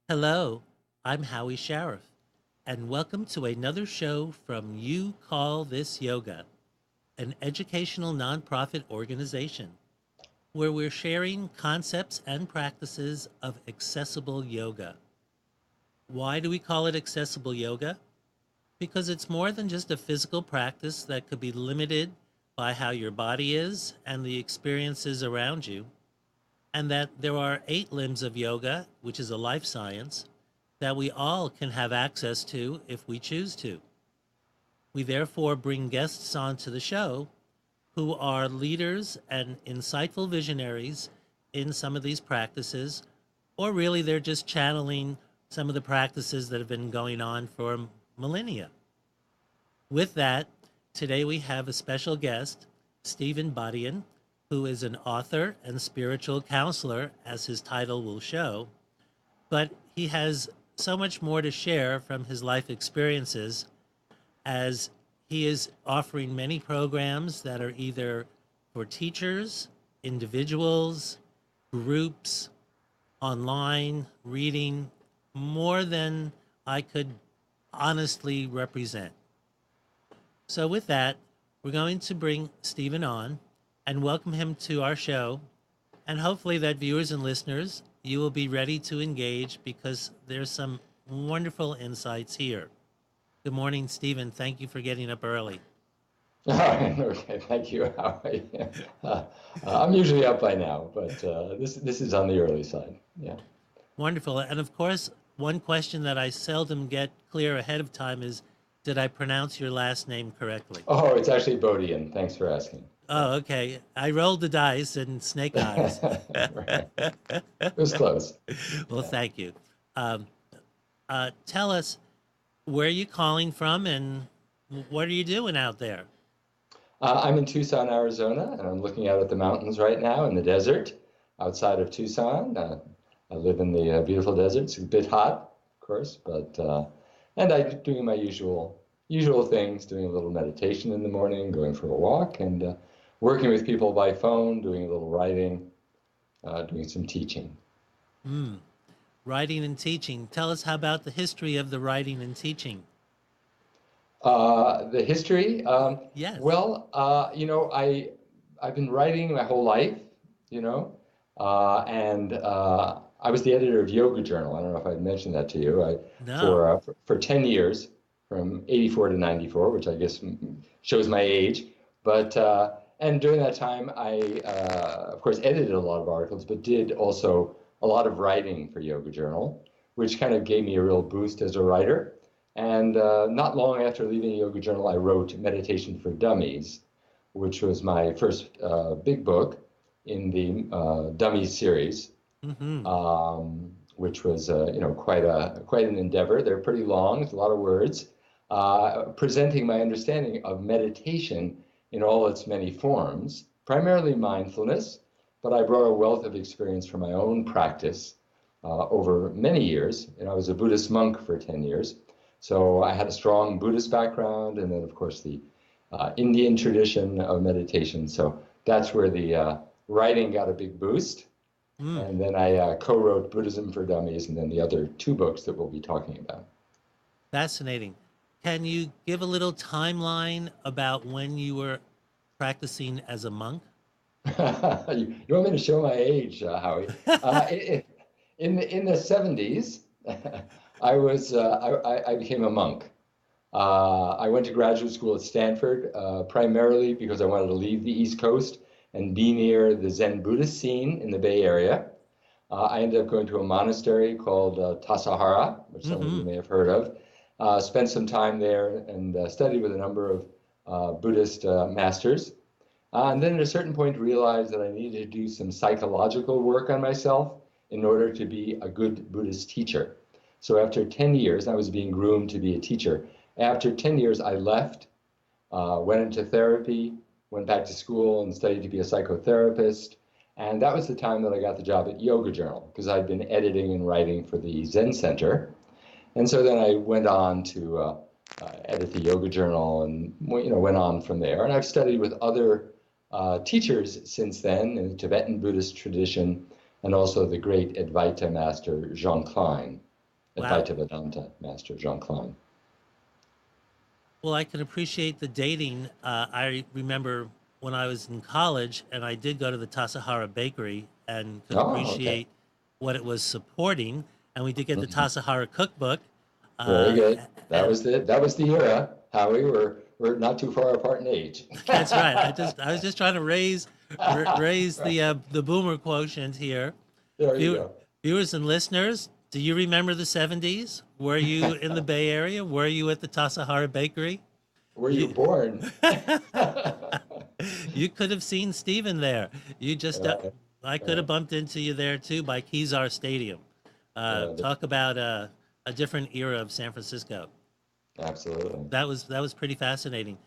Hello, I'm Howie Sheriff, and welcome to another show from You Call This Yoga, an educational nonprofit organization where we're sharing concepts and practices of accessible yoga. Why do we call it accessible yoga? Because it's more than just a physical practice that could be limited by how your body is and the experiences around you, and that there are 8 limbs of yoga, which is a life science, that we all can have access to if we choose to. We therefore bring guests onto the show who are leaders and insightful visionaries in some of these practices, or really they're just channeling some of the practices that have been going on for millennia. With that, today we have a special guest, Stephan Bodian, who is an author and spiritual counselor, as his title will show, but he has so much more to share from his life experiences, as he is offering many programs that are either for teachers, individuals, groups, online, reading, more than I could honestly represent. So with that, we're going to bring Stephan on and welcome him to our show. And hopefully that viewers and listeners, you will be ready to engage because there's some wonderful insights here. Good morning, Stephan. Thank you for getting up early. Okay, thank you, Howie. I'm usually up by now, but this is on the early side. Yeah. Wonderful. And of course, one question that I seldom get clear ahead of time is, did I pronounce your last name correctly? Oh, it's actually Bodian. Thanks for asking. Oh, okay. I rolled the dice and snake eyes. Right. It was close. Well, thank you. Tell us, where are you calling from and what are you doing out there? I'm in Tucson, Arizona, and I'm looking out at the mountains right now in the desert outside of Tucson. I live in the beautiful desert. It's a bit hot, of course, but and I'm doing my usual things, doing a little meditation in the morning, going for a walk, and working with people by phone, doing a little writing, doing some teaching. Writing and teaching. Tell us how about the history of the writing and teaching. The history? Yes. Well, I've been writing my whole life, and I was the editor of Yoga Journal. I don't know if I'd mentioned that to you. No. For 10 years, from 84 to 94, which I guess shows my age. But and during that time, I of course edited a lot of articles, but did also a lot of writing for Yoga Journal, which kind of gave me a real boost as a writer. And not long after leaving Yoga Journal, I wrote Meditation for Dummies, which was my first big book in the Dummies series, which was quite an endeavor. They're pretty long, it's a lot of words, presenting my understanding of meditation in all its many forms, primarily mindfulness, but I brought a wealth of experience from my own practice over many years. I was a Buddhist monk for 10 years. So I had a strong Buddhist background, and then, of course, the Indian tradition of meditation. So that's where the writing got a big boost. And then I co-wrote Buddhism for Dummies, and then the other 2 books that we'll be talking about. Fascinating. Can you give a little timeline about when you were practicing as a monk? You want me to show my age, Howie? In the 70s, I became a monk. I went to graduate school at Stanford, primarily because I wanted to leave the East Coast and be near the Zen Buddhist scene in the Bay Area. I ended up going to a monastery called Tassajara, which some of you may have heard of. Spent some time there and studied with a number of Buddhist masters. And then at a certain point realized that I needed to do some psychological work on myself in order to be a good Buddhist teacher. So after 10 years, I was being groomed to be a teacher. After 10 years, I left, went into therapy, went back to school and studied to be a psychotherapist. And that was the time that I got the job at Yoga Journal, because I'd been editing and writing for the Zen Center. And so then I went on to edit the Yoga Journal and went on from there. And I've studied with other teachers since then in the Tibetan Buddhist tradition, and also the great Advaita master Jean Klein, Wow. Advaita Vedanta master Jean Klein. Well, I can appreciate the dating. I remember when I was in college, and I did go to the Tassajara Bakery and could Oh, okay. appreciate what it was supporting. And we did get the Mhm. Tassajara cookbook. Very Uh, good. and That was the era, Howie. We're not too far apart in age. that's right. I was just trying to raise Right. the boomer quotient here. There you View, go. Viewers and listeners, do you remember the 70s? Were you in the Bay Area? Were you at the Tassajara Bakery? Were you You born? you could have seen Steven there. You just Uh, I could uh, have bumped into you there too by Kezar Stadium. uh, Talk about a different era of San Francisco. Absolutely. That was pretty fascinating.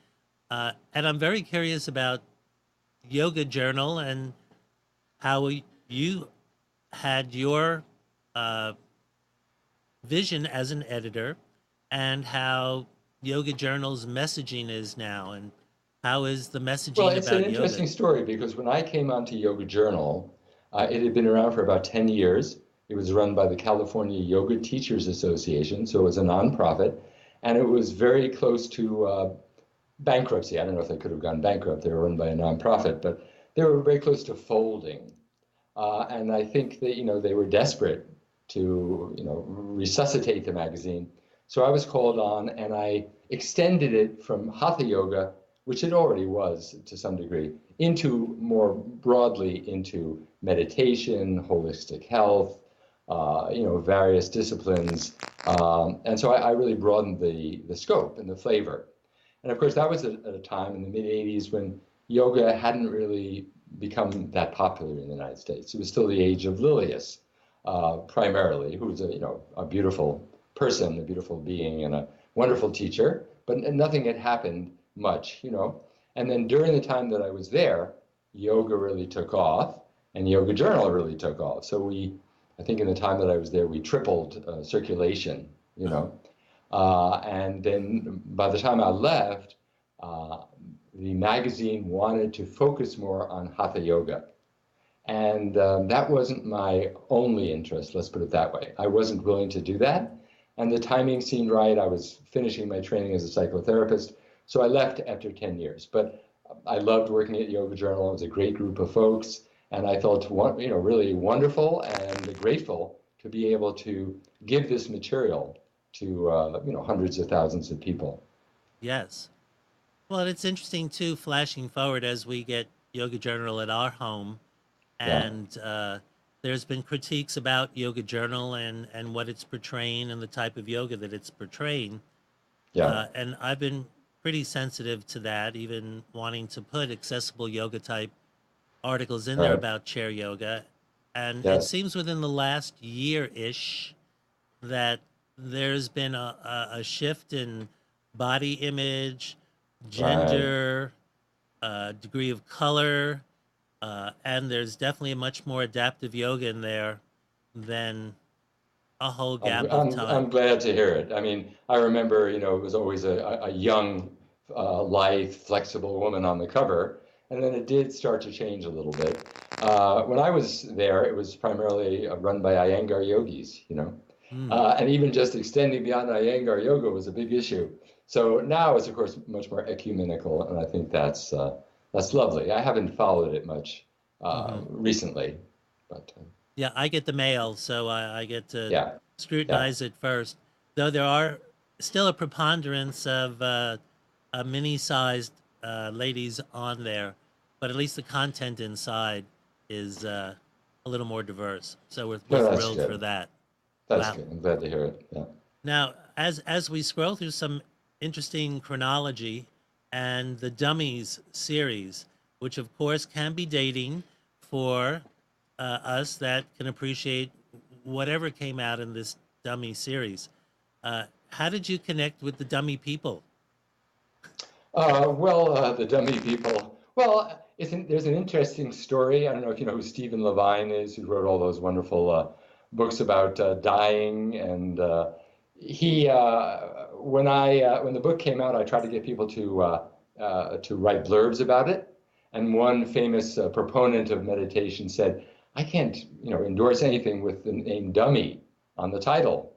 And I'm very curious about Yoga Journal and how you had your uh, vision as an editor, and how Yoga Journal's messaging is now, and how is the Well, messaging it's an about yoga? interesting story because when I came onto Yoga Journal, it had been around for about 10 years. It was run by the California Yoga Teachers Association, so it was a nonprofit, and it was very close to bankruptcy. I don't know if they could have gone bankrupt. They were run by a nonprofit, but they were very close to folding. And I think that, they were desperate to, resuscitate the magazine. So I was called on and I extended it from Hatha Yoga, which it already was to some degree, into more broadly into meditation, holistic health, various disciplines. And so I really broadened the scope and the flavor. And of course, that was at a time in the mid 80s when yoga hadn't really become that popular in the United States. It was still the age of Lilius, primarily, who was a beautiful person, a beautiful being, and a wonderful teacher, but nothing had happened much. And then during the time that I was there, yoga really took off, and Yoga Journal really took off. So I think in the time that I was there, we tripled circulation. And then by the time I left, uh, the magazine wanted to focus more on Hatha Yoga. And that wasn't my only interest, let's put it that way. I wasn't willing to do that. And the timing seemed right. I was finishing my training as a psychotherapist. So I left after 10 years. But I loved working at Yoga Journal. It was a great group of folks. And I felt really wonderful and grateful to be able to give this material to hundreds of thousands of people. Yes. Well, it's interesting too, flashing forward as we get Yoga Journal at our home, Yeah, and there's been critiques about Yoga Journal and what it's portraying and the type of yoga that it's portraying. yeah, And I've been pretty sensitive to that, even wanting to put accessible yoga type articles in there right, about chair yoga. And it yes, seems within the last year ish that there's been a shift in body image, right. gender, degree of color, and there's definitely a much more adaptive yoga in there than a whole gap of I'm time. glad to hear it. I mean, I remember, it was always a young, lithe, flexible woman on the cover, and then it did start to change a little bit. When I was there, it was primarily run by Iyengar yogis. Hmm. And even just extending beyond Iyengar yoga was a big issue. So now it's, of course, much more ecumenical, and I think that's lovely. I haven't followed it much Hmm. recently, but Yeah, I get the mail, so I get to yeah, yeah. scrutinize it first. Though there are still a preponderance of mini-sized ladies on there, but at least the content inside is a little more diverse. So we're No, that's thrilled for good. that. That's Wow. good. I'm glad to hear it. Yeah. Now, as we scroll through some interesting chronology and the Dummies series, which of course can be dating for us that can appreciate whatever came out in this Dummy series. How did you connect with the Dummy people? The dummy people. Well, there's an interesting story. I don't know if you know who Stephen Levine is, who wrote all those wonderful books about dying. And when the book came out, I tried to get people to write blurbs about it. And one famous proponent of meditation said, "I can't, endorse anything with the name dummy on the title,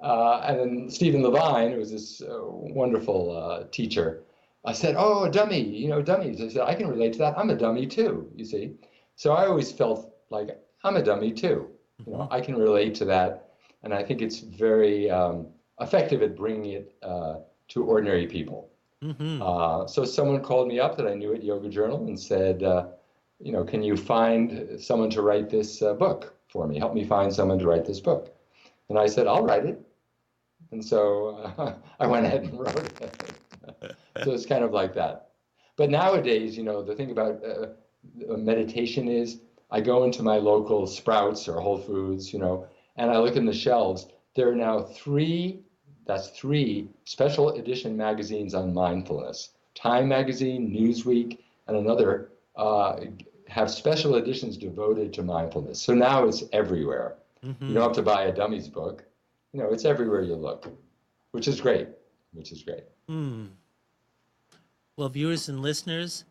And then Stephen Levine, who was this wonderful teacher, I said, "Oh, a dummy, dummies." I said, "I can relate to that. I'm a dummy too, you see." So I always felt like I'm a dummy too. Mm-hmm. I can relate to that. And I think it's very effective at bringing it to ordinary people. Mm-hmm. So someone called me up that I knew at Yoga Journal and said, can you find someone to write this book for me? Help me find someone to write this book. And I said, "I'll write it." And so I went ahead and wrote it. So it's kind of like that. But nowadays, the thing about meditation is I go into my local Sprouts or Whole Foods, and I look in the shelves. There are now three special edition magazines on mindfulness. Time Magazine, Newsweek, and another have special editions devoted to mindfulness. So now it's everywhere. Mm-hmm. You don't have to buy a Dummies book. It's everywhere you look, which is great. Mm. Well, viewers and listeners,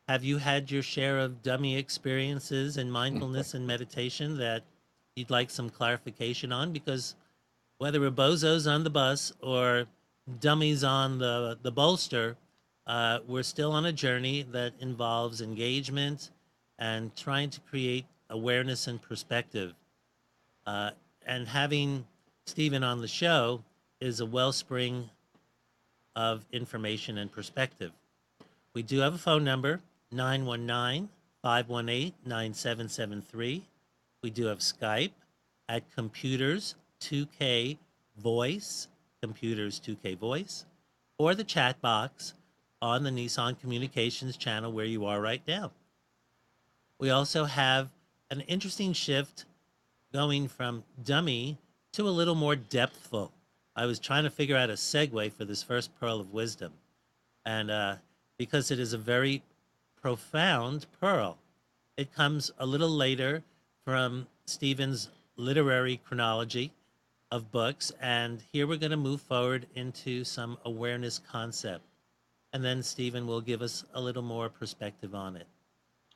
have you had your share of dummy experiences in mindfulness and meditation that you'd like some clarification on? Because whether we're bozos on the bus or dummies on the bolster, we're still on a journey that involves engagement and trying to create awareness and perspective. And having Stephen on the show is a wellspring of information and perspective. We do have a phone number, 919-518-9773. We do have Skype at Computers 2K Voice, Computers 2K Voice, or the chat box on the Nissan Communications channel where you are right now. We also have an interesting shift going from dummy to a little more depthful. I was trying to figure out a segue for this first pearl of wisdom. And because it is a very profound pearl, it comes a little later from Stephen's literary chronology of books. And here we're going to move forward into some awareness concept. And then Stephen will give us a little more perspective on it.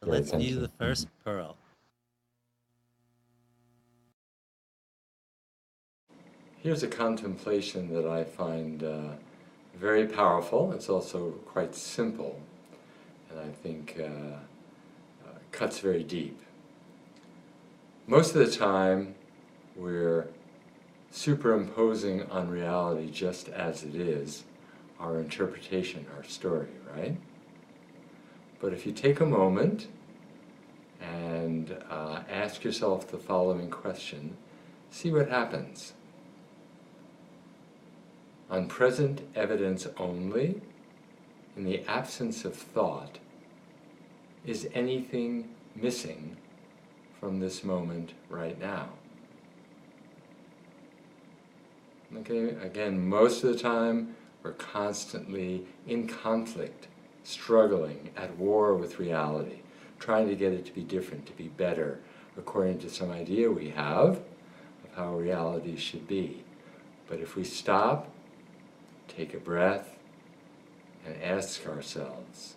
So let's view the first pearl. Here's a contemplation that I find very powerful. It's also quite simple, and I think cuts very deep. Most of the time, we're superimposing on reality just as it is, our interpretation, our story, right? But if you take a moment and ask yourself the following question, see what happens. On present evidence only, in the absence of thought, is anything missing from this moment right now? Okay, again, most of the time we're constantly in conflict, struggling, at war with reality, trying to get it to be different, to be better, according to some idea we have of how reality should be. But if we stop, take a breath, and ask ourselves,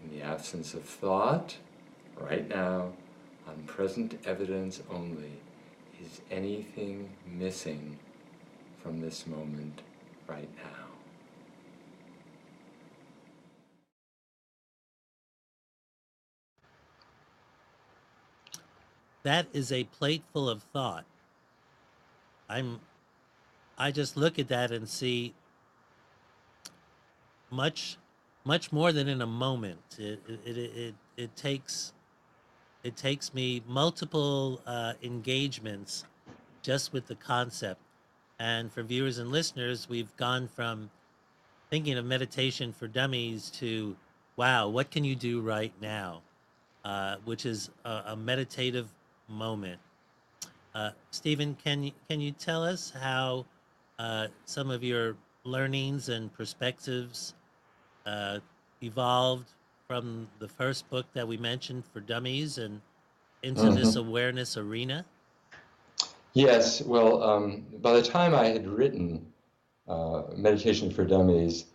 in the absence of thought, right now, on present evidence only, is anything missing from this moment right now? That is a plate full of thought. I just look at that and see much more than in a moment. It takes me multiple engagements just with the concept. And for viewers and listeners, we've gone from thinking of meditation for dummies to wow, what can you do right now? Which is a meditative moment. Stephen, can you tell us how some of your learnings and perspectives uh, evolved from the first book that we mentioned for Dummies and into this Hmm. awareness arena? Yes, well, by the time I had written Meditation for Dummies,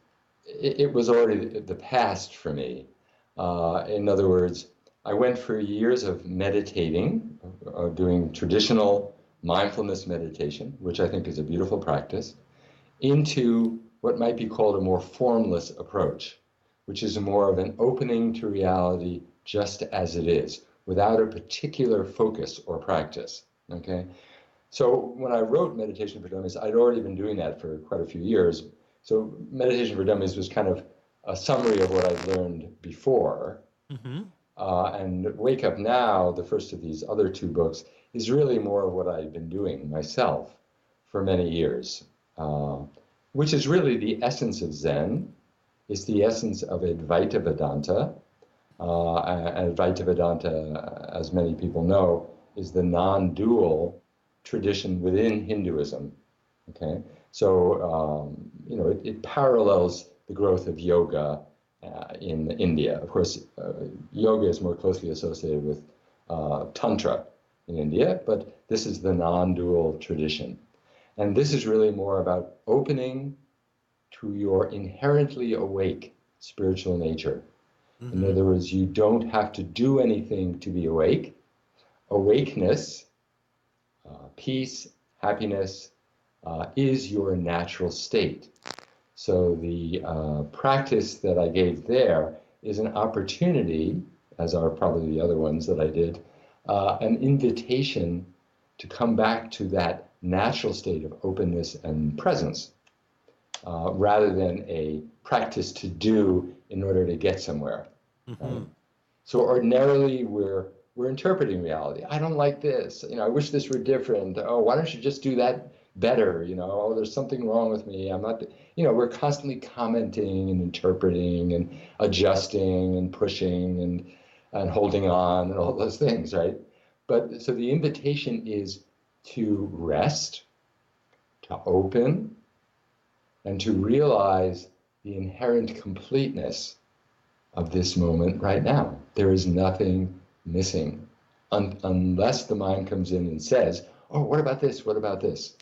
it was already the past for me. In other words, I went for years of meditating, doing traditional mindfulness meditation, which I think is a beautiful practice, into what might be called a more formless approach, which is more of an opening to reality just as it is, without a particular focus or practice. Okay. So when I wrote Meditation for Dummies, I'd already been doing that for quite a few years. So Meditation for Dummies was kind of a summary of what I'd learned before. Mm-hmm. And Wake Up Now, the first of these other two books, is really more of what I've been doing myself for many years, uh, which is really the essence of Zen. It's the essence of Advaita Vedanta. And Advaita Vedanta, as many people know, is the non-dual tradition within Hinduism. Okay, so it parallels the growth of yoga in India. Of course, yoga is more closely associated with tantra in India, but this is the non-dual tradition, and this is really more about opening to your inherently awake spiritual nature. In Mm-hmm. other words, you don't have to do anything to be awake. Awakeness, peace, happiness, is your natural state. So the practice that I gave there is an opportunity, as are probably the other ones that I did, an invitation to come back to that natural state of openness and presence, rather than a practice to do in order to get somewhere, right? Mm-hmm. So ordinarily we're interpreting reality. I don't like this. I wish this were different. Oh, why don't you just do that better? Oh, there's something wrong with me. I'm not. We're constantly commenting and interpreting and adjusting and pushing and holding on and all those things, right? But so the invitation is to rest, to open, and to realize the inherent completeness of this moment right now. There is nothing missing unless the mind comes in and says, oh, what about this? What about this?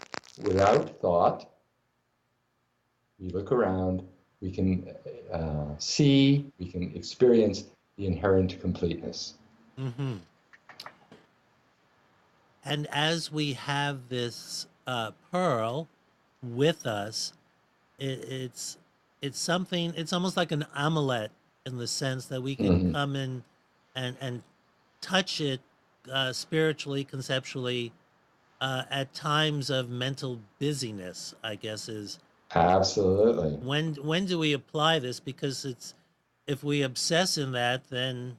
Without thought, we look around, we can see, we can experience the inherent completeness. Mm-hmm. And as we have this pearl with us, it's something. It's almost like an amulet in the sense that we can Mm-hmm. come in and touch it spiritually, conceptually, at times of mental busyness. I guess is Absolutely. when do we apply this? Because it's if we obsess in that, then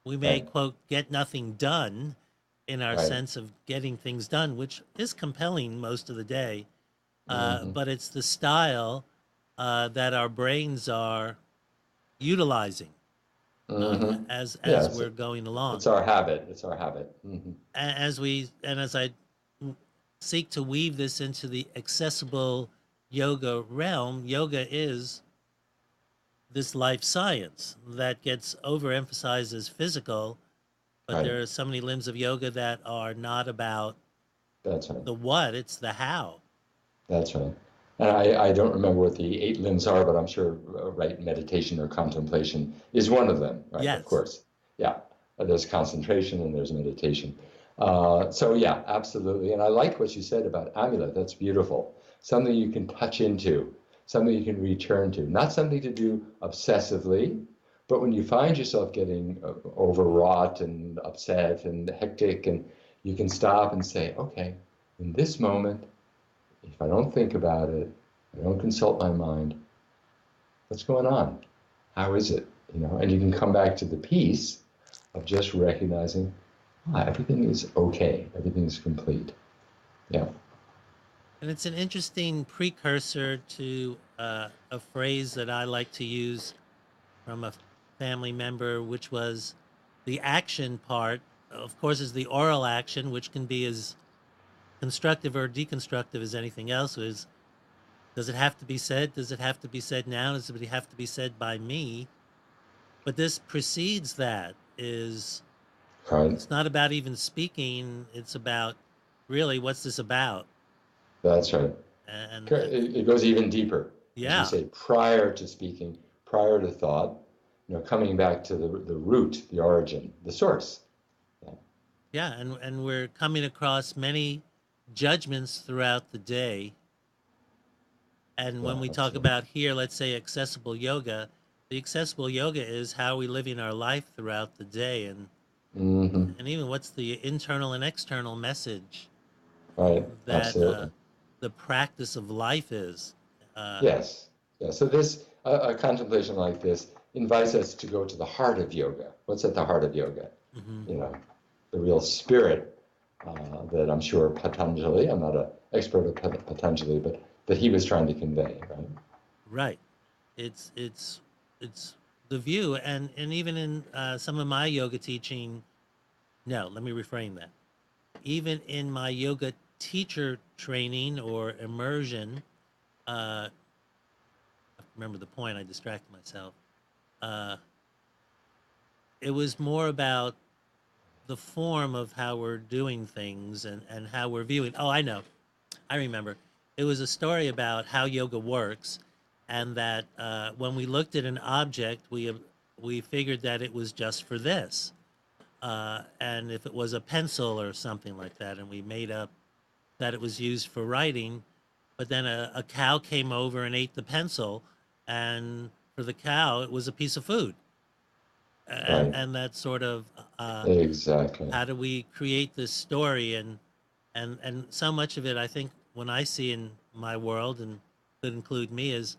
we may Right, quote get nothing done in our right. sense of getting things done, which is compelling most of the day. Mm-hmm. But it's the style that our brains are utilizing Mm-hmm. as Yes, we're going along. it's our habit. It's our habit. Mm-hmm. As I seek to weave this into the accessible yoga realm, yoga is this life science that gets overemphasized as physical, but Right. there are so many limbs of yoga that are not about That's right. the what, it's the how. That's right. And I don't remember what the eight limbs are, but I'm sure right meditation or contemplation is one of them, right? Of Yes. course. Yeah. There's concentration and there's meditation. So yeah, absolutely. And I like what you said about amulet. That's beautiful. Something you can touch into, something you can return to. Not something to do obsessively, but when you find yourself getting overwrought and upset and hectic, and you can stop and say, okay, in this moment, if I don't think about it, I don't consult my mind, what's going on? How is it? And you can come back to the peace of just recognizing, everything is okay, everything is complete. Yeah. And it's an interesting precursor to a phrase that I like to use from a family member, which was the action part. Of course, is the oral action, which can be as constructive or deconstructive as anything else. Is does it have to be said? Does it have to be said now? Does it have to be said by me? But this precedes that. Is Right. It's not about even speaking. It's about really what's this about? That's right. And It goes even deeper, as you yeah, say, prior to speaking, prior to thought, coming back to the root, the origin, the source. Yeah, yeah, and we're coming across many judgments throughout the day. And when yeah, we talk absolutely. about here, let's say accessible yoga, the accessible yoga is how are we living our life throughout the day, Hmm. and even what's the internal and external message Right, that absolutely. the practice of life is. Uh, Yes. Yeah. So this a contemplation like this invites us to go to the heart of yoga. What's at the heart of yoga? mhm. You know, the real spirit that I'm sure Patanjali. I'm not an expert at Patanjali, but that he was trying to convey. Right. Right. It's it's the view, and even in some of my yoga teaching. No, let me reframe that. Even in my yoga teacher training or immersion, I remember the point. I distracted myself. Uh, it was more about the form of how we're doing things and how we're viewing. Oh, I know. I remember. It was a story about how yoga works, and that when we looked at an object, we figured that it was just for this, and if it was a pencil or something like that, and we made up that it was used for writing, but then a cow came over and ate the pencil, and for the cow, it was a piece of food, Right. and that sort of Exactly. how do we create this story and so much of it I think when I see in my world and could include me is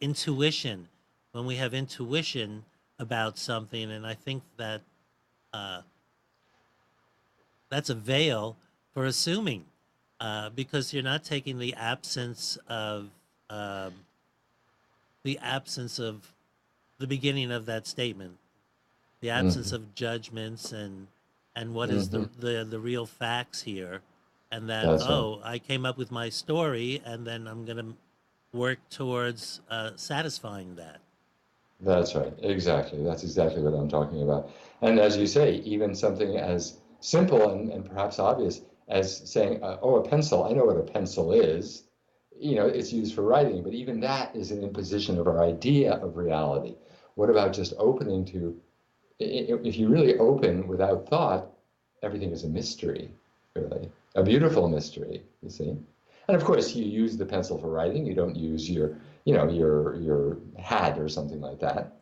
intuition when we have intuition about something and I think that uh, that's a veil for assuming because you're not taking um, the absence of the beginning of that statement, the absence Hmm. of judgments and what is Hmm. the real facts here, and that That's right. oh I came up with my story and then I'm gonna work towards satisfying that. That's right. Exactly. That's exactly what I'm talking about. And as you say, even something as simple and perhaps obvious as saying, oh, a pencil, I know what a pencil is. It's used for writing, but even that is an imposition of our idea of reality. What about just opening to, if you really open without thought, everything is a mystery, really. A beautiful mystery, you see. And of course, you use the pencil for writing. You don't use your hat or something like that.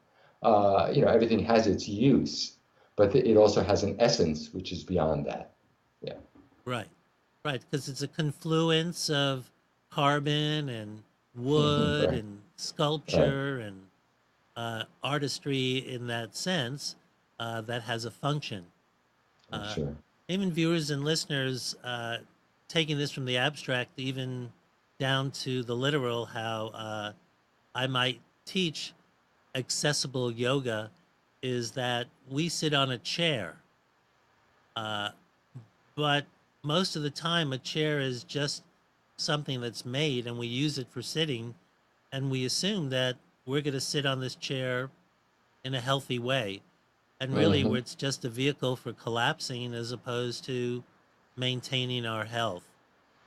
Everything has its use, but it also has an essence which is beyond that. Yeah. Right, right, because it's a confluence of carbon and Hmm. wood Right. and Right. sculpture and artistry in that sense that has a function. uh, Sure. Even viewers and listeners taking this from the abstract even down to the literal, how I might teach accessible yoga is that we sit on a chair, uh, but most of the time a chair is just something that's made and we use it for sitting, and we assume that we're going to sit on this chair in a healthy way, and really where Hmm. it's just a vehicle for collapsing as opposed to maintaining our health.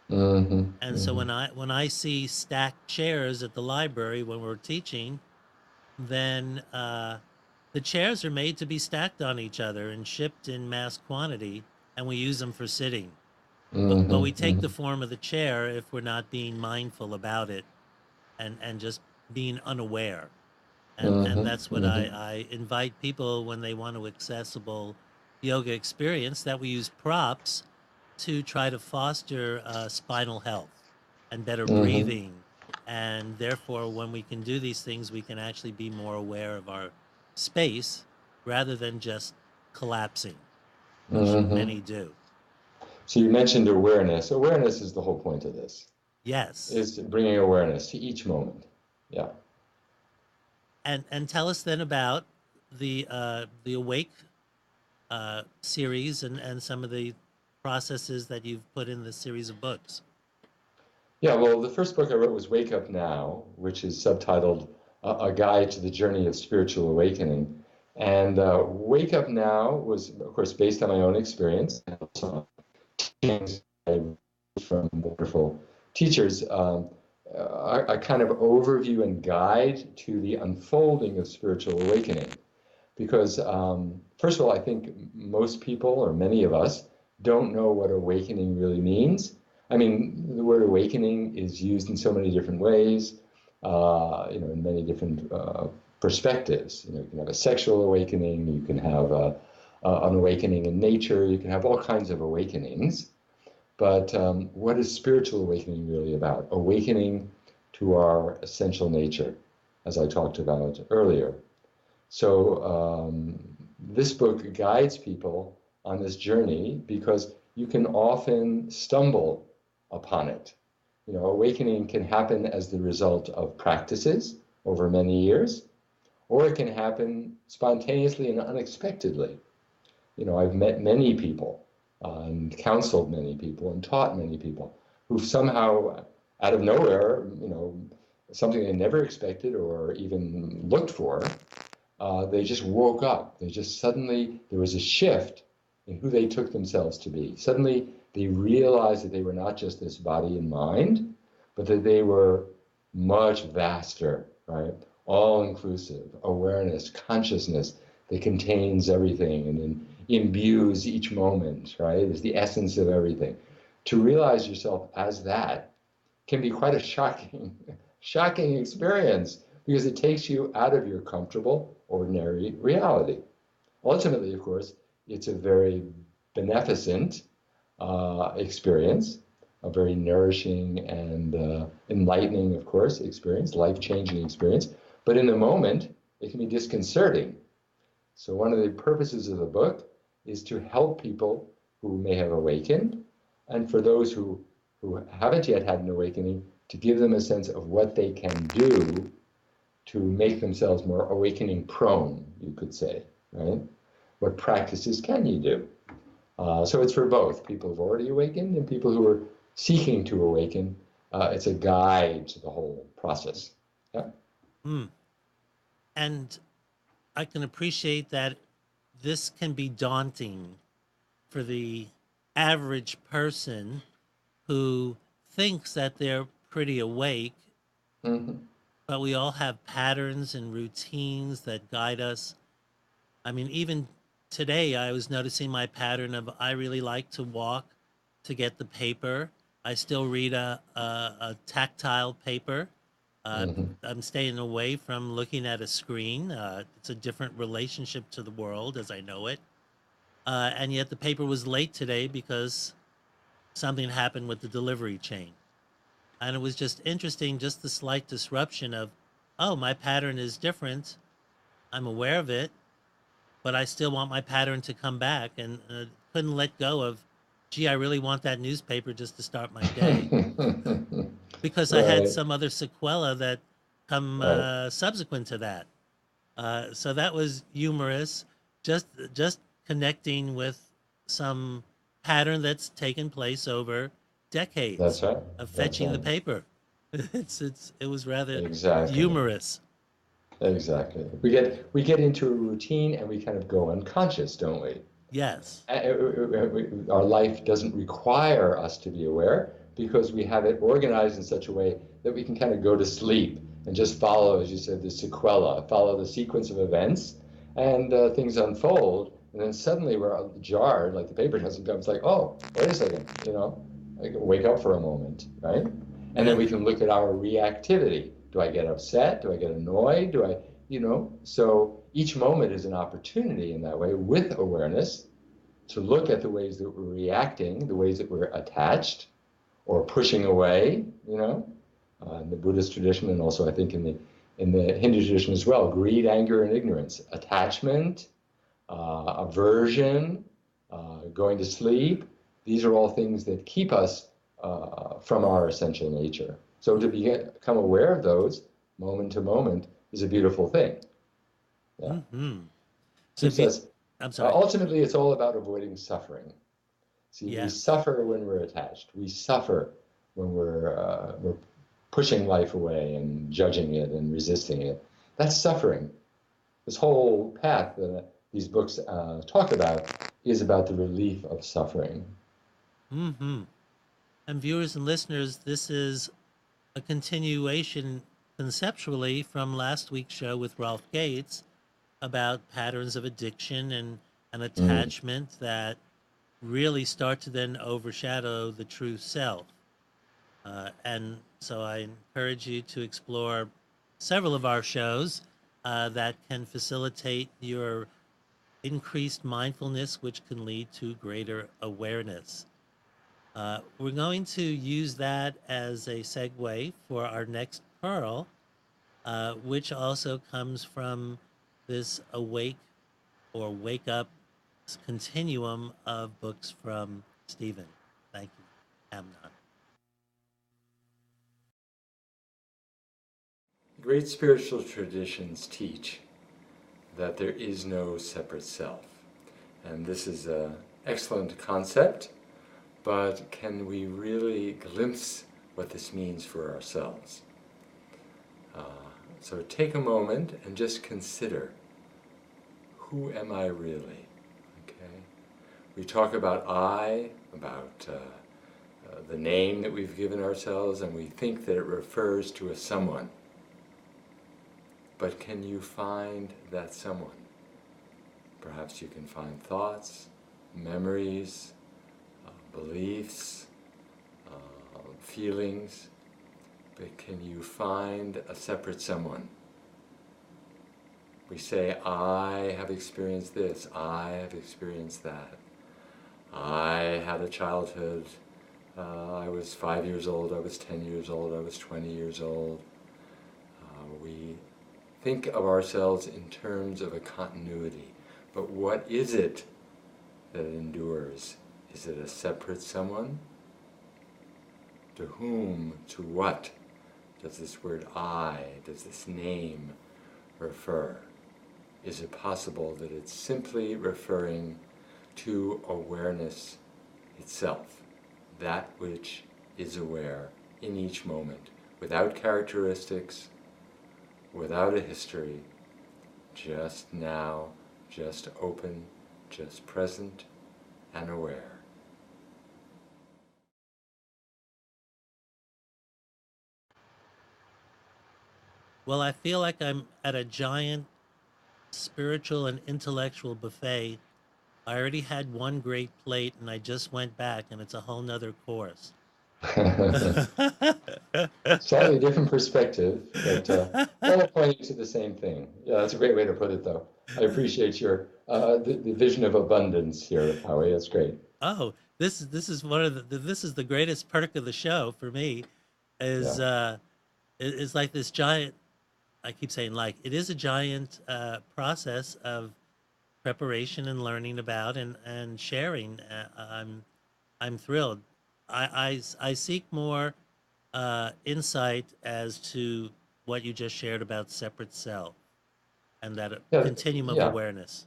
Hmm. And so Hmm. when I see stacked chairs at the library when we're teaching, then the chairs are made to be stacked on each other and shipped in mass quantity, and we use them for sitting. But Hmm. we take the Hmm. form of the chair if we're not being mindful about it and just being unaware. And Hmm. that's what Hmm. I invite people when they want to accessible yoga experience, that we use props to try to foster spinal health and better Hmm. breathing. And therefore, when we can do these things, we can actually be more aware of our space rather than just collapsing, which Hmm. many do. So you mentioned awareness. Awareness is the whole point of this. Yes. Is bringing awareness to each moment. Yeah. And tell us then about the Awake series and some of the processes that you've put in this series of books. Yeah, well, the first book I wrote was Wake Up Now, which is subtitled A Guide to the Journey of Spiritual Awakening. And Wake Up Now was, of course, based on my own experience and also teachings from wonderful teachers, a kind of overview and guide to the unfolding of spiritual awakening. Because, first of all, I think most people, or many of us, don't know what awakening really means. I mean, the word awakening is used in so many different ways, in many different perspectives. You can have a sexual awakening, you can have an awakening in nature, you can have all kinds of awakenings. But what is spiritual awakening really about? Awakening to our essential nature, as I talked about earlier. So this book guides people on this journey because you can often stumble upon it. Awakening can happen as the result of practices over many years, or it can happen spontaneously and unexpectedly. I've met many people and counseled many people and taught many people who've somehow, out of nowhere, something they never expected or even looked for, they just woke up. There was a shift in who they took themselves to be. Suddenly, they realized that they were not just this body and mind, but that they were much vaster, right? All-inclusive awareness, consciousness that contains everything and imbues each moment, right? Is the essence of everything. To realize yourself as that can be quite a shocking experience because it takes you out of your comfortable, ordinary reality. Ultimately, of course, it's a very beneficent experience, a very nourishing and enlightening, of course, experience, life-changing experience. But in the moment, it can be disconcerting. So one of the purposes of the book is to help people who may have awakened, and for those who haven't yet had an awakening, to give them a sense of what they can do to make themselves more awakening prone, you could say, right? What practices can you do? So it's for both people who've already awakened and people who are seeking to awaken. It's a guide to the whole process. Yeah. Mm. And I can appreciate that this can be daunting for the average person who thinks that they're pretty awake, but we all have patterns and routines that guide us. I mean, even today, I was noticing my pattern of I really like to walk to get the paper. I still read a tactile paper. I'm staying away from looking at a screen. It's a different relationship to the world as I know it. And yet the paper was late today because something happened with the delivery chain. And it was just interesting, just the slight disruption of, oh, my pattern is different. I'm aware of it, but I still want my pattern to come back and couldn't let go of, gee, I really want that newspaper just to start my day. Because I had Right. some other sequela that come Right. subsequent to that. So that was humorous, just connecting with some pattern that's taken place over decades That's right. of That's fetching the right. paper. It was rather Exactly. humorous. Exactly. We get into a routine and we kind of go unconscious, don't we? Yes. Our life doesn't require us to be aware because we have it organized in such a way that we can kind of go to sleep and just follow, as you said, the sequela, follow the sequence of events, and things unfold. And then suddenly we're jarred, like the paper doesn't come. It's like, oh, wait a second, I can wake up for a moment, right? And then Yeah. we can look at our reactivity. Do I get upset? Do I get annoyed? So each moment is an opportunity in that way with awareness to look at the ways that we're reacting, the ways that we're attached or pushing away, in the Buddhist tradition, and also I think in the Hindu tradition as well, greed, anger, and ignorance, attachment, aversion, going to sleep. These are all things that keep us from our essential nature. So to become aware of those moment to moment is a beautiful thing. Yeah. Mm-hmm. So Keeps us, I'm sorry. ultimately, it's all about avoiding suffering. See, we Yes. suffer when we're attached. We suffer when we're pushing life away and judging it and resisting it. That's suffering. This whole path that these books talk about is about the relief of suffering. Mm-hmm. And viewers and listeners, this is a continuation conceptually from last week's show with Ralph Gates about patterns of addiction and an Mm. attachment that really start to then overshadow the true self. And so I encourage you to explore several of our shows that can facilitate your increased mindfulness, which can lead to greater awareness. We're going to use that as a segue for our next pearl, which also comes from this awake or wake up continuum of books from Stephen. Thank you, Amnon. Great spiritual traditions teach that there is no separate self. And this is an excellent concept, but can we really glimpse what this means for ourselves? So take a moment and just consider, who am I really? Okay. We talk about I, about the name that we've given ourselves, and we think that it refers to a someone. But can you find that someone? Perhaps you can find thoughts, memories, beliefs, feelings, but can you find a separate someone? We say, I have experienced this, I have experienced that. I had a childhood, I was 5 years old, I was 10 years old, I was 20 years old. We think of ourselves in terms of a continuity, but what is it that endures? Is it a separate someone? To whom, to what does this word I, does this name refer? Is it possible that it's simply referring to awareness itself, that which is aware in each moment, without characteristics, without a history, just now, just open, just present and aware? Well, I feel like I'm at a giant spiritual and intellectual buffet. I already had one great plate and I just went back and it's a whole nother course. Slightly different perspective, but all pointing to the same thing. Yeah, that's a great way to put it, though. I appreciate your the vision of abundance here, Howie. That's great. Oh, this is one of this is the greatest perk of the show for me is Yeah. is like this giant, I keep saying like, it is a giant process of preparation and learning about and sharing. I'm thrilled. I seek more insight as to what you just shared about separate self and that Yeah. continuum of Yeah. awareness.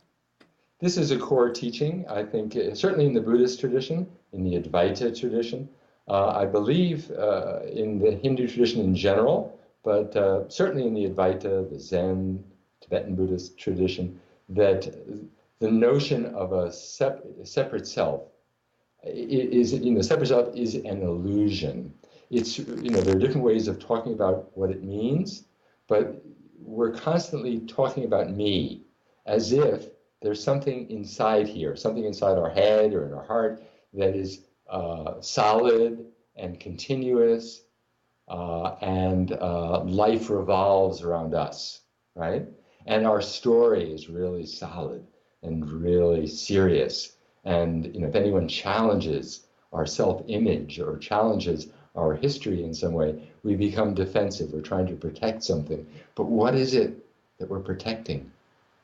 This is a core teaching, I think, certainly in the Buddhist tradition, in the Advaita tradition. I believe in the Hindu tradition in general, but certainly in the Advaita, the Zen, Tibetan Buddhist tradition, that the notion of a separate self is, separate self is an illusion. It's, there are different ways of talking about what it means, but we're constantly talking about me as if there's something inside here, something inside our head or in our heart that is solid and continuous, and life revolves around us, right? And our story is really solid and really serious. And if anyone challenges our self-image or challenges our history in some way, we become defensive. We're trying to protect something. But what is it that we're protecting?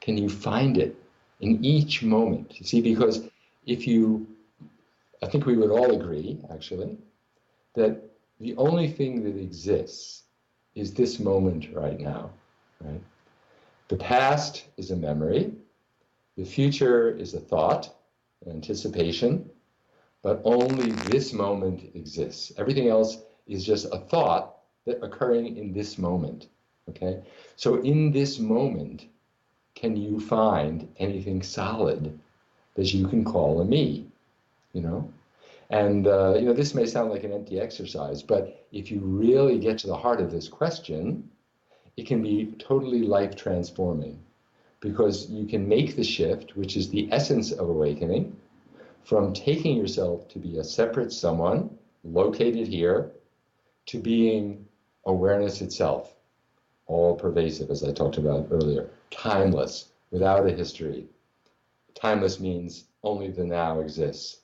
Can you find it in each moment? You see, because I think we would all agree, actually, that the only thing that exists is this moment right now. right? The past is a memory. The future is a thought, an anticipation, but only this moment exists. Everything else is just a thought that occurring in this moment, okay? So in this moment, can you find anything solid that you can call a me, you know? And, this may sound like an empty exercise, but if you really get to the heart of this question, it can be totally life transforming because you can make the shift, which is the essence of awakening, from taking yourself to be a separate someone located here to being awareness itself, all pervasive, as I talked about earlier, timeless, without a history. Timeless means only the now exists,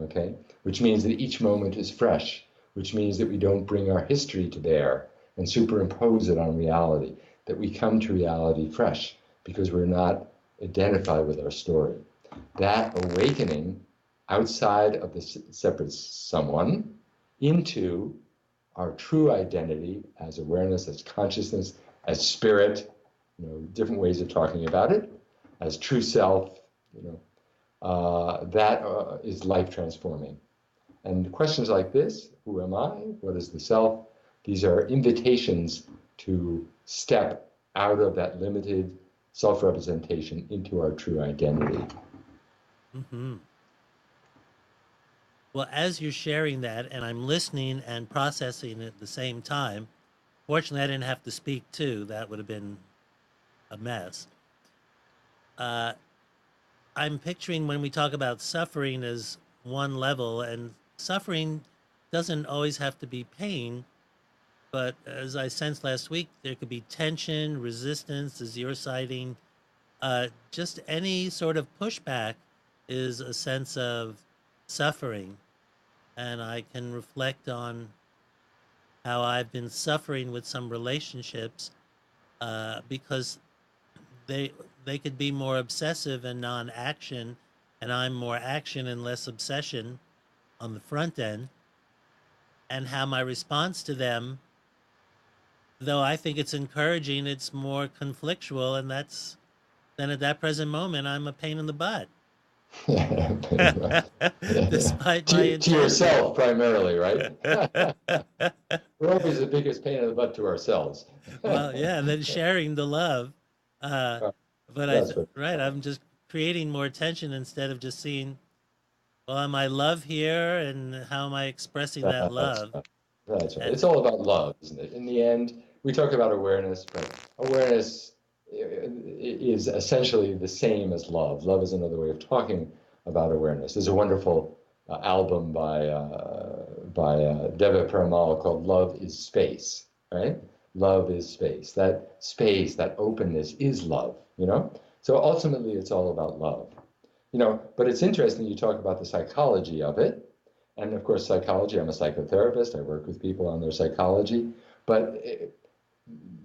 okay? Which means that each moment is fresh, which means that we don't bring our history to bear and superimpose it on reality, that we come to reality fresh because we're not identified with our story. That awakening outside of the separate someone into our true identity as awareness, as consciousness, as spirit, different ways of talking about it, as true self, that is life transforming. And questions like this, who am I? What is the self? These are invitations to step out of that limited self-representation into our true identity. Mm-hmm. Well, as you're sharing that, and I'm listening and processing at the same time, fortunately, I didn't have to speak too. That would have been a mess. I'm picturing when we talk about suffering as one level, and suffering doesn't always have to be pain, but as I sensed last week, there could be tension, resistance, as you're citing. Just any sort of pushback is a sense of suffering. And I can reflect on how I've been suffering with some relationships because they they could be more obsessive and non-action, and I'm more action and less obsession on the front end, and how my response to them, though I think it's encouraging, it's more conflictual, and that's then at that present moment I'm a pain in the butt. Despite my To intention. yourself primarily, right? We're always the biggest pain in the butt to ourselves. Well, yeah, and then sharing the love. Uh, but right, I'm just creating more tension instead of just seeing, well, am I love here and how am I expressing that love? That's right. It's all about love, isn't it? In the end, we talk about awareness, but awareness is essentially the same as love. Love is another way of talking about awareness. There's a wonderful album by Deva Peramal called "Love Is Space." Right? Love is space. That space, that openness, is love. So ultimately, it's all about love. But it's interesting you talk about the psychology of it. And of course, psychology, I'm a psychotherapist. I work with people on their psychology. But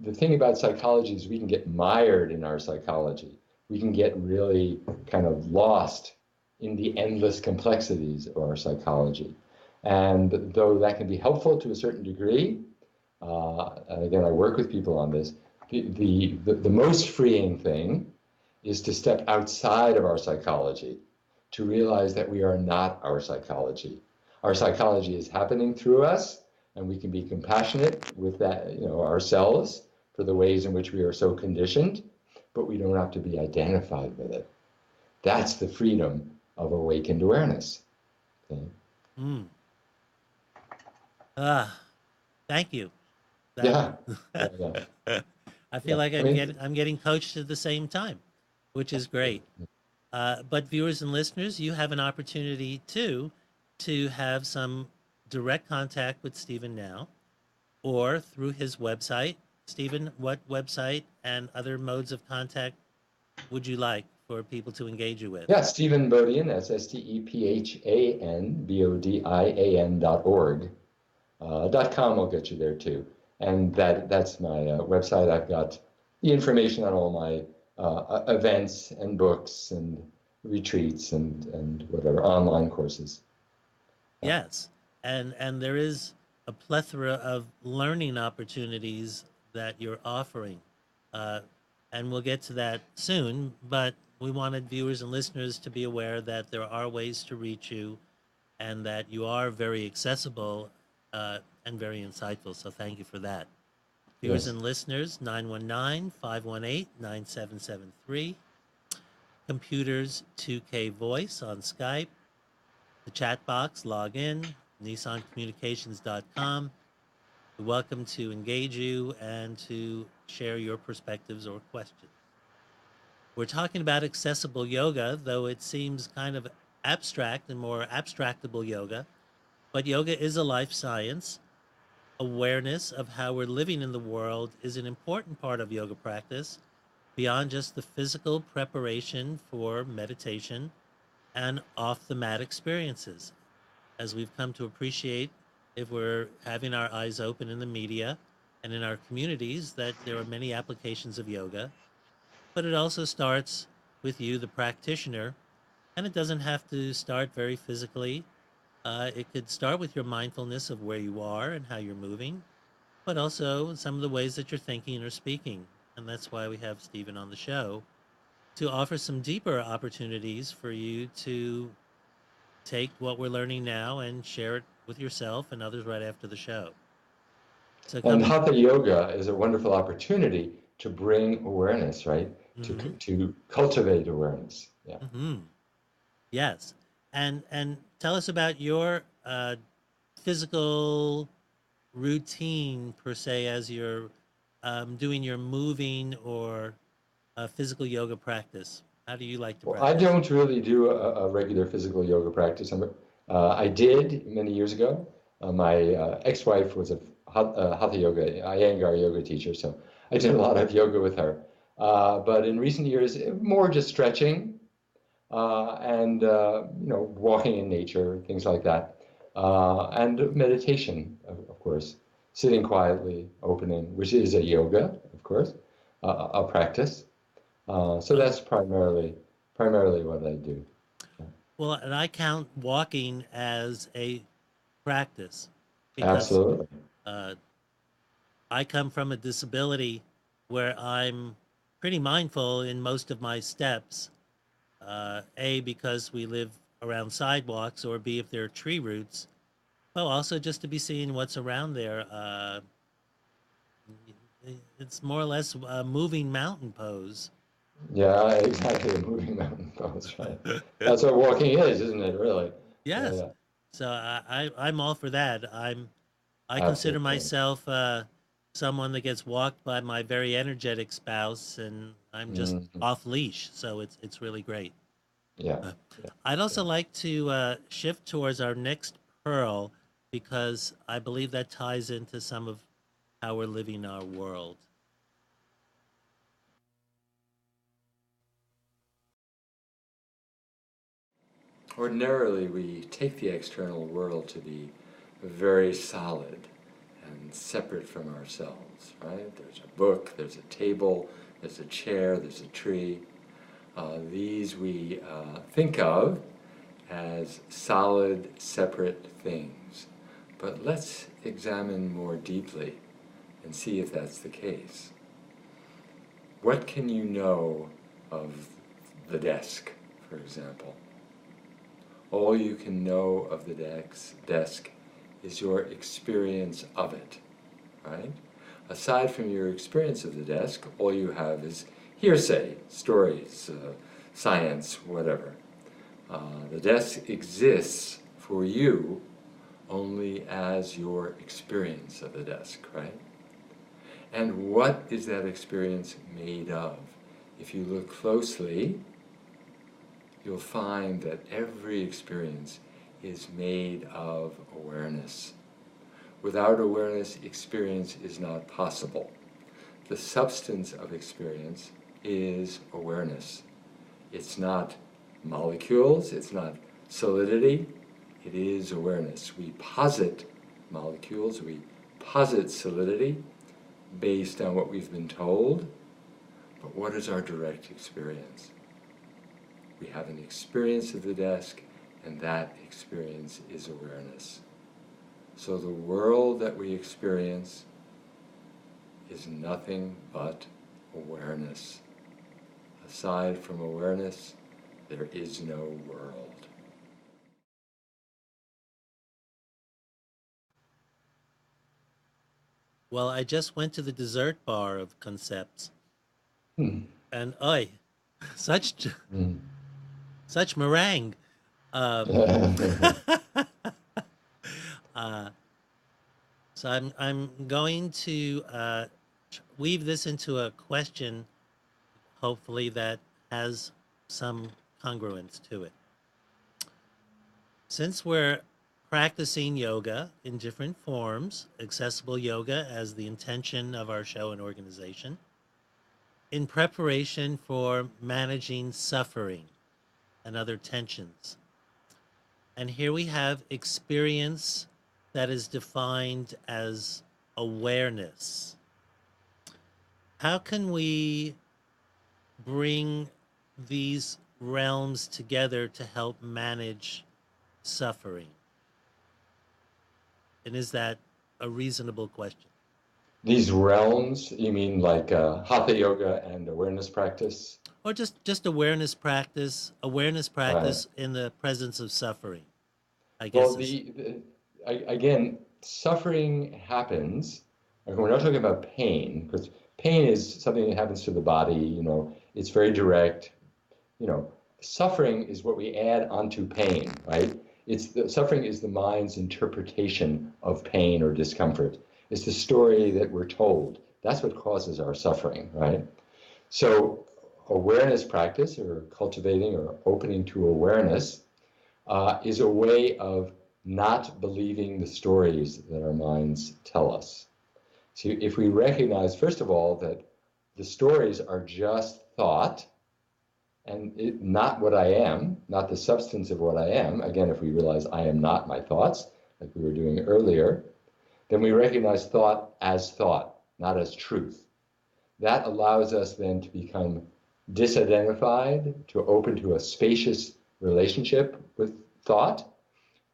the thing about psychology is we can get mired in our psychology. We can get really kind of lost in the endless complexities of our psychology. And though that can be helpful to a certain degree, and again, I work with people on this, the most freeing thing is to step outside of our psychology, to realize that we are not our psychology. Our psychology is happening through us, and we can be compassionate with that, ourselves for the ways in which we are so conditioned, but we don't have to be identified with it. That's the freedom of awakened awareness. Okay? Thank you. Yeah. I feel like I'm getting coached at the same time, which is great. But viewers and listeners, you have an opportunity too to have some direct contact with Stephan now, or through his website. Stephan, what website and other modes of contact would you like for people to engage you with? Yeah, Stephan Bodian, that's StephanBodian.org. .com will get you there too. And that's my website. I've got the information on all my events and books and retreats and whatever online courses. Yes, and there is a plethora of learning opportunities that you're offering. Uh, and we'll get to that soon, but we wanted viewers and listeners to be aware that there are ways to reach you and that you are very accessible and very insightful. So thank you for that. Viewers Yes. and listeners, 919-518-9773. Computers 2K Voice on Skype. The chat box, log in, nissancommunications.com. We're welcome to engage you and to share your perspectives or questions. We're talking about accessible yoga, though it seems kind of abstract and more abstractable yoga. But yoga is a life science. Awareness of how we're living in the world is an important part of yoga practice, beyond just the physical preparation for meditation and off the mat experiences. As we've come to appreciate, if we're having our eyes open in the media and in our communities, that there are many applications of yoga, but it also starts with you, the practitioner, and it doesn't have to start very physically. It could start with your mindfulness of where you are and how you're moving, but also some of the ways that you're thinking or speaking. And that's why we have Stephen on the show to offer some deeper opportunities for you to take what we're learning now and share it with yourself and others right after the show. So And coming. Hatha yoga is a wonderful opportunity to bring awareness, right? Mm-hmm, To cultivate awareness. Yeah. mm-hmm. Yes, and tell us about your physical routine per se as you're doing your moving or physical yoga practice. How do you like to Well, I practice? don't really do a regular physical yoga practice. I did many years ago. My ex-wife was a hatha yoga, Iyengar yoga teacher, so I did a lot of yoga with her. But in recent years, more just stretching and walking in nature, things like that, and meditation, of course, sitting quietly, opening, which is a yoga, of course, a practice. So Oh, that's primarily what I do. Yeah. well, and I count walking as a practice because Absolutely. uh, I come from a disability where I'm pretty mindful in most of my steps. A, because we live around sidewalks, or B, if there are tree roots. Well, also just to be seeing what's around there. It's more or less a moving mountain pose. Yeah, exactly. Moving mountain pose, right? That's what walking is, isn't it? Really? Yeah, Yes. yeah. So I'm all for that. I consider Absolutely. myself someone that gets walked by my very energetic spouse, and I'm just Mhm. off leash. So it's really great. Yeah, Uh, yeah, I'd yeah. also like to shift towards our next pearl because I believe that ties into some of how we're living our world. Ordinarily, we take the external world to be very solid and separate from ourselves, right? There's a book, there's a table, there's a chair, there's a tree. These we think of as solid, separate things. But let's examine more deeply and see if that's the case. What can you know of the desk, for example? All you can know of the desk is your experience of it, right? Aside from your experience of the desk, all you have is hearsay, stories, science, whatever. The desk exists for you only as your experience of the desk, right? And what is that experience made of? If you look closely, you'll find that every experience is made of awareness. Without awareness, experience is not possible. The substance of experience is awareness. It's not molecules, it's not solidity, it is awareness. We posit molecules, we posit solidity based on what we've been told, but what is our direct experience? We have an experience of the desk, and that experience is awareness. So the world that we experience is nothing but awareness. Aside from awareness, there is no world. Well, I just went to the dessert bar of concepts, Hmm. and oi, such Hmm. such meringue. Um, uh, so I'm going to weave this into a question, hopefully that has some congruence to it. Since we're practicing yoga in different forms, accessible yoga as the intention of our show and organization, in preparation for managing suffering and other tensions. And here we have experience that is defined as awareness. How can we bring these realms together to help manage suffering? And is that a reasonable question? These realms, you mean like hatha yoga and awareness practice? Or just awareness Right. practice in the presence of suffering, I Well, guess is. again, suffering happens. Like, we're not talking about pain, because pain is something that happens to the body. It's very direct. You know, Suffering is what we add onto pain, right? Suffering is the mind's interpretation of pain or discomfort. It's the story that we're told. That's what causes our suffering, right? So, awareness practice, or cultivating or opening to awareness, is a way of not believing the stories that our minds tell us. So if we recognize, first of all, that the stories are just thought and not what I am, not the substance of what I am, again, if we realize I am not my thoughts, like we were doing earlier, then we recognize thought, not as truth. That allows us then to become disidentified, to open to a spacious relationship with thought.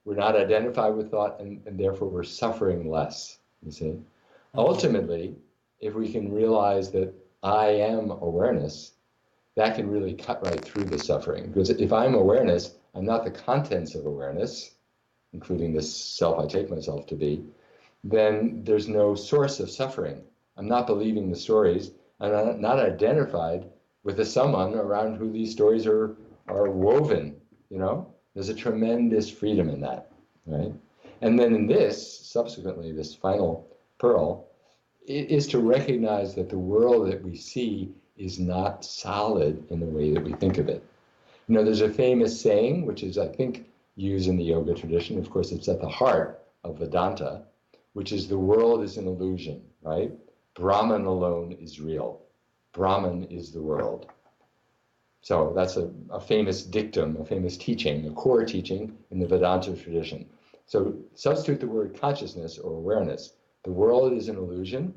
We're not identified with thought, and therefore we're suffering less, you see. Mhm. Ultimately, if we can realize that I am awareness, that can really cut right through the suffering. Because if I'm awareness, I'm not the contents of awareness, including this self I take myself to be, then there's no source of suffering. I'm not believing the stories. I'm not identified with the someone around who these stories are woven, you know? There's a tremendous freedom in that, right? And then in this, subsequently, this final pearl, is to recognize that the world that we see is not solid in the way that we think of it. There's a famous saying, which is, I think, used in the yoga tradition. Of course, it's at the heart of Vedanta, which is the world is an illusion, right? Brahman alone is real. Brahman is the world. So that's a famous dictum, a famous teaching, a core teaching in the Vedanta tradition. So substitute the word consciousness or awareness. The world is an illusion.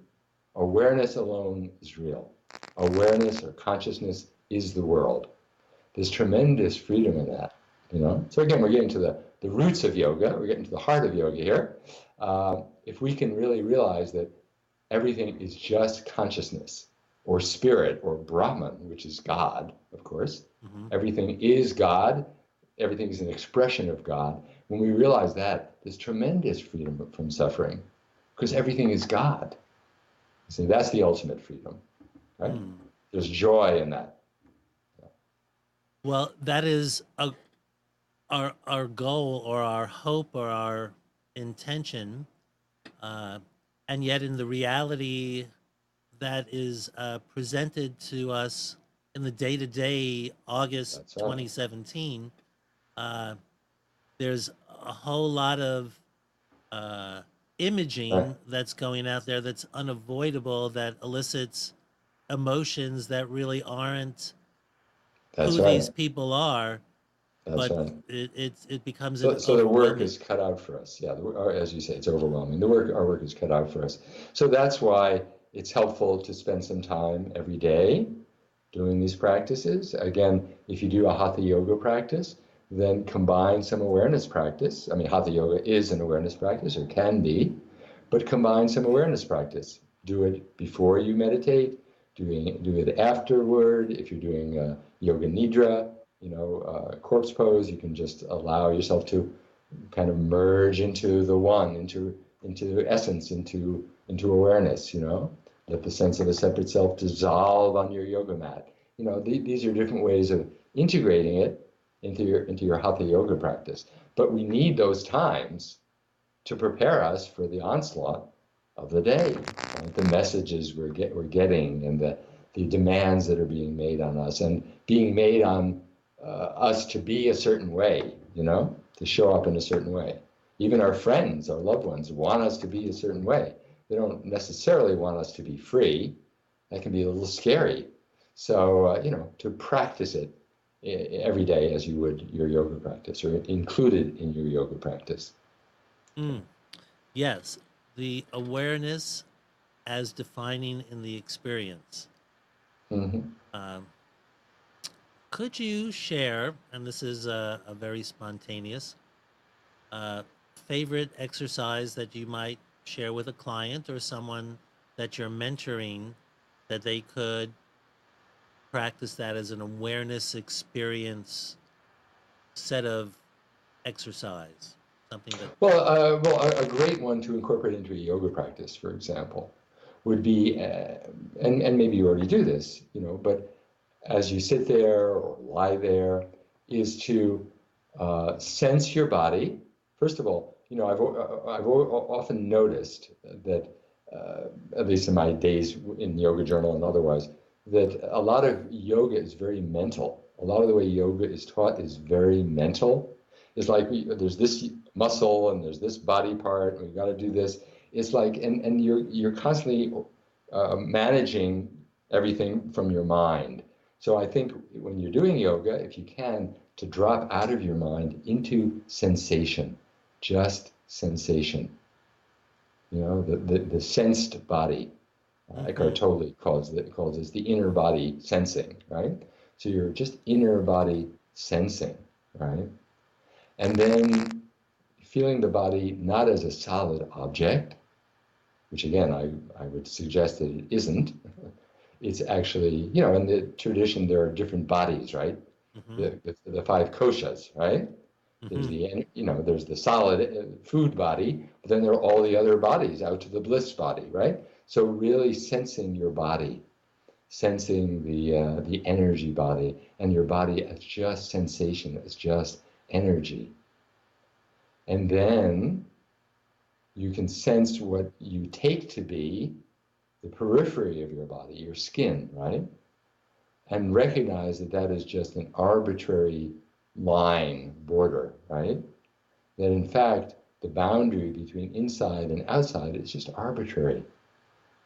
Awareness alone is real. Awareness or consciousness is the world. There's tremendous freedom in that. So again, we're getting to the roots of yoga. We're getting to the heart of yoga here. If we can really realize that everything is just consciousness or spirit or Brahman, which is God, of course. Mhm. Everything is God. Everything is an expression of God. When we realize that, there's tremendous freedom from suffering because everything is God. See, that's the ultimate freedom, right? Mm. There's joy in that. Well, that is our goal or our hope or our intention, and yet in the reality that is presented to us in the day-to-day August That's right. 2017, uh, there's a whole lot of uh, Right. imaging that's going out there that's unavoidable, that elicits emotions that really aren't That's who these right. people are, That's but right. it becomes an So the work overwhelming. is cut out for us. Yeah, as you say, it's overwhelming. Our work is cut out for us. So that's why it's helpful to spend some time every day doing these practices. Again, if you do a hatha yoga practice, then combine some awareness practice. I mean, hatha yoga is an awareness practice, or can be, but combine some awareness practice. Do it before you meditate, do it afterward. If you're doing yoga nidra, corpse pose, you can just allow yourself to kind of merge into the one, into essence, into awareness. Let the sense of a separate self dissolve on your yoga mat. These are different ways of integrating it into your hatha yoga practice. But we need those times to prepare us for the onslaught of the day, right? The messages we're getting, and the demands that are being made on us, and being made on us to be a certain way, to show up in a certain way. Even our friends, our loved ones, want us to be a certain way. They don't necessarily want us to be free. That can be a little scary. So, to practice it every day as you would your yoga practice, or included in your yoga practice. Yes, the awareness as defining in the experience. Could you share, and this is a very spontaneous, favorite exercise that you might share with a client or someone that you're mentoring, that they could practice that as an awareness experience set of exercise? Something that... Well, a great one to incorporate into a yoga practice, for example, would be, and maybe you already do this, but as you sit there or lie there, is to sense your body. First of all, I've often noticed that, at least in my days in Yoga Journal and otherwise, that a lot of yoga is very mental. A lot of the way yoga is taught is very mental. It's like there's this muscle and there's this body part, and we've got to do this. It's like, and you're constantly managing everything from your mind. So I think when you're doing yoga, if you can, to drop out of your mind into sensation, just sensation. The sensed body. Eckhart Tolle calls this the inner body sensing, right? So you're just inner body sensing, right? And then feeling the body not as a solid object, which again, I would suggest that it isn't. It's actually, in the tradition, there are different bodies, right? The five koshas, right? There's there's the solid food body, but then there are all the other bodies out to the bliss body, right? So really sensing your body, sensing the energy body, and your body as just sensation, as just energy. And then you can sense what you take to be the periphery of your body, your skin, right? And recognize that that is just an arbitrary line, border, right? That in fact, the boundary between inside and outside is just arbitrary.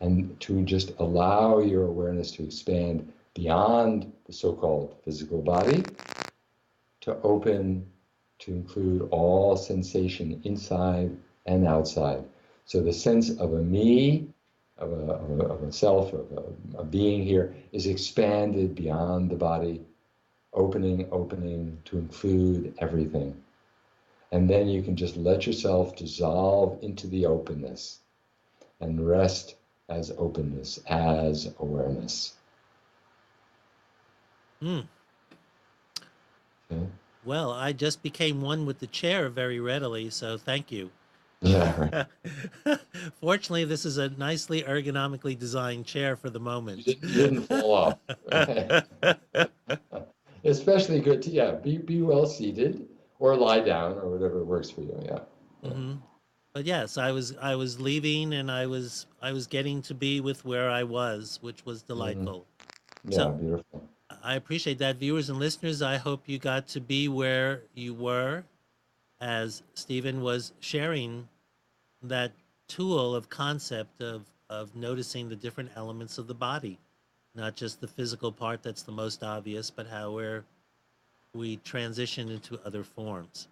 And to just allow your awareness to expand beyond the so-called physical body, to open, to include all sensation inside and outside. So the sense of a me, of a self, of a being here, is expanded beyond the body, opening to include everything. And then you can just let yourself dissolve into the openness and rest as openness, as awareness. Okay. Well, I just became one with the chair very readily, so thank you. Yeah, right. Fortunately, this is a nicely ergonomically designed chair for the moment. You didn't fall off. Right? Especially good to, be well seated or lie down or whatever works for you. Yeah. But yes, I was leaving, and I was getting to be with where I was, which was delightful. Yeah, So beautiful. I appreciate that. Viewers and listeners, I hope you got to be where you were as Stephan was sharing that tool of concept of noticing the different elements of the body, not just the physical part that's the most obvious, but how we transition into other forms.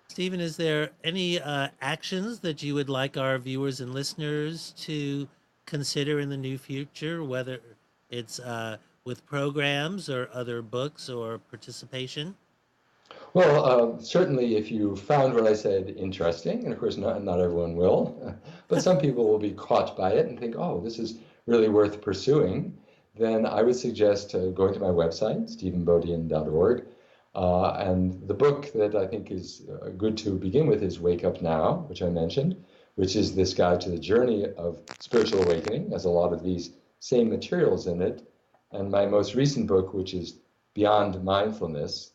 Stephan, is there any actions that you would like our viewers and listeners to consider in the near future, whether it's with programs or other books or participation? Well, certainly if you found what I said interesting, and of course not everyone will, but some people will be caught by it and think, oh, this is really worth pursuing, then I would suggest going to my website, stephanbodian.org. And the book that I think is good to begin with is Wake Up Now, which I mentioned, which is this guide to the journey of spiritual awakening, has a lot of these same materials in it. And my most recent book, which is Beyond Mindfulness,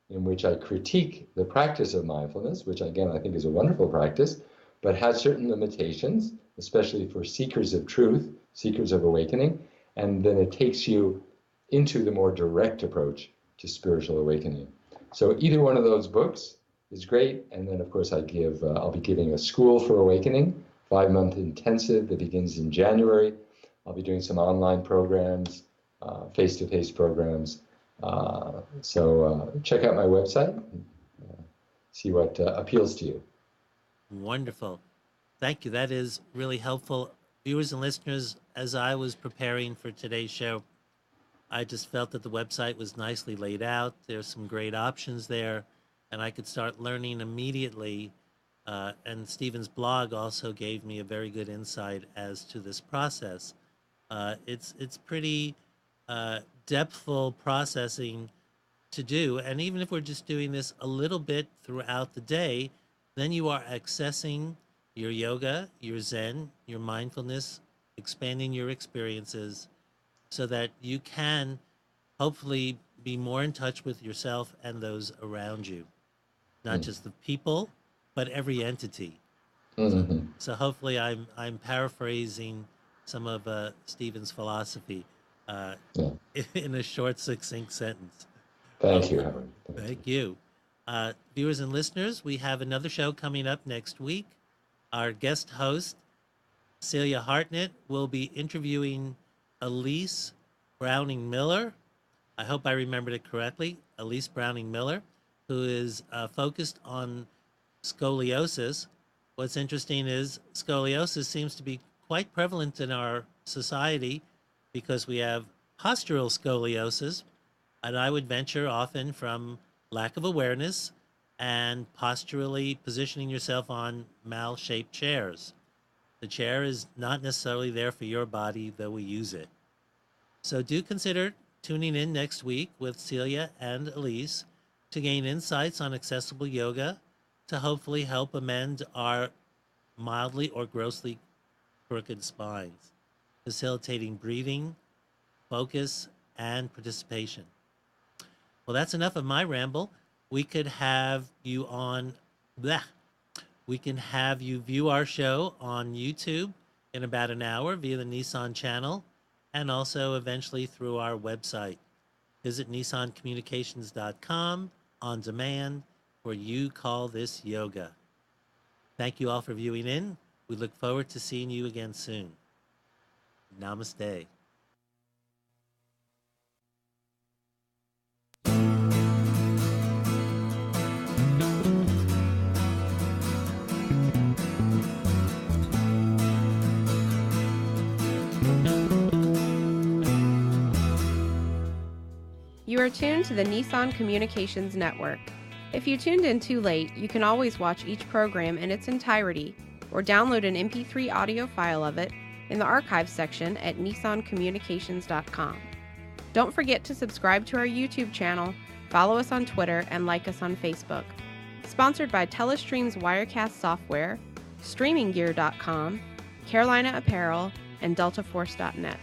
in which I critique the practice of mindfulness, which again I think is a wonderful practice, but has certain limitations, especially for seekers of truth, seekers of awakening, and then it takes you into the more direct approach to spiritual awakening. So either one of those books is great, and then of course I'll be giving a School for Awakening, 5-month intensive that begins in January. I'll be doing some online programs, face-to-face programs. So check out my website, see what appeals to you. Wonderful. Thank you. That is really helpful. Viewers and listeners, as I was preparing for today's show, I just felt that the website was nicely laid out. There's some great options there, and I could start learning immediately. And Stephen's blog also gave me a very good insight as to this process. It's pretty depthful processing to do, and even if we're just doing this a little bit throughout the day, then you are accessing your yoga, your Zen, your mindfulness, expanding your experiences so that you can hopefully be more in touch with yourself and those around you, not just the people, but every entity. Mm-hmm. So hopefully I'm paraphrasing some of Stephen's philosophy in a short, succinct sentence. Thank you, Howard. Thank you. Viewers and listeners, we have another show coming up next week. Our guest host, Celia Hartnett, will be interviewing Elise Browning Miller. I hope I remembered it correctly. Elise Browning Miller, who is focused on scoliosis. What's interesting is scoliosis seems to be quite prevalent in our society because we have postural scoliosis, and I would venture often from lack of awareness and posturally positioning yourself on mal-shaped chairs. The chair is not necessarily there for your body, though we use it. So do consider tuning in next week with Celia and Elise to gain insights on accessible yoga to hopefully help amend our mildly or grossly crooked spines, facilitating breathing, focus, and participation. Well, that's enough of my ramble. We could have you we can have you view our show on YouTube in about an hour via the Nissan channel and also eventually through our website. Visit nissancommunications.com on demand for You Call This Yoga. Thank you all for viewing in. We look forward to seeing you again soon. Namaste. You are tuned to the Nissan Communications Network. If you tuned in too late, you can always watch each program in its entirety or download an MP3 audio file of it in the archives section at nissancommunications.com. Don't forget to subscribe to our YouTube channel, follow us on Twitter, and like us on Facebook. Sponsored by Telestream's Wirecast software, StreamingGear.com, Carolina Apparel, and DeltaForce.net.